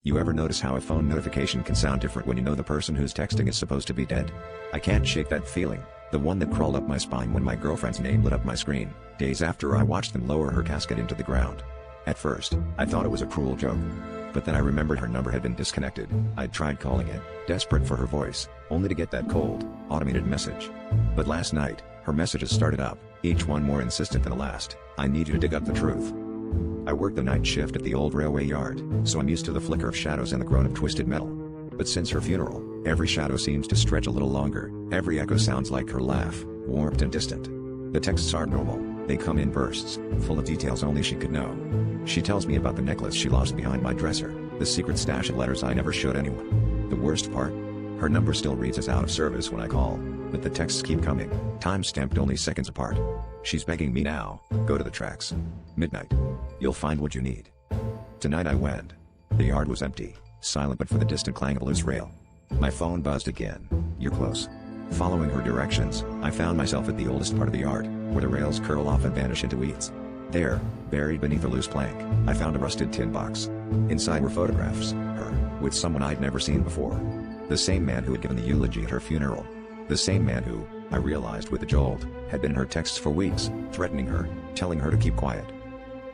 You ever notice how a phone notification can sound different when you know the person who's texting is supposed to be dead? I can't shake that feeling, the one that crawled up my spine when my girlfriend's name lit up my screen, days after I watched them lower her casket into the ground. At first, I thought it was a cruel joke. But then I remembered her number had been disconnected. I'd tried calling it, desperate for her voice, only to get that cold, automated message. But last night, her messages started up, each one more insistent than the last. I need you to dig up the truth. I work the night shift at the old railway yard, so I'm used to the flicker of shadows and the groan of twisted metal. But since her funeral, every shadow seems to stretch a little longer, every echo sounds like her laugh, warped and distant. The texts aren't normal, they come in bursts, full of details only she could know. She tells me about the necklace she lost behind my dresser, the secret stash of letters I never showed anyone. The worst part? Her number still reads as out of service when I call, but the texts keep coming, time-stamped only seconds apart. She's begging me now, go to the tracks. Midnight. You'll find what you need. Tonight I went. The yard was empty, silent but for the distant clang of a loose rail. My phone buzzed again. You're close. Following her directions, I found myself at the oldest part of the yard, where the rails curl off and vanish into weeds. There, buried beneath a loose plank, I found a rusted tin box. Inside were photographs, her, with someone I'd never seen before. The same man who had given the eulogy at her funeral. The same man who, I realized with a jolt, had been in her texts for weeks, threatening her, telling her to keep quiet.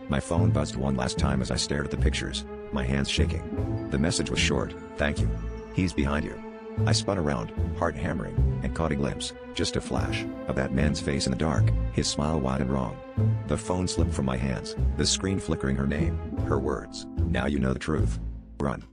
My phone buzzed one last time as I stared at the pictures, my hands shaking. The message was short, thank you. He's behind you. I spun around, heart hammering, and caught a glimpse, just a flash, of that man's face in the dark, his smile wide and wrong. The phone slipped from my hands, the screen flickering her name, her words. Now you know the truth. Run.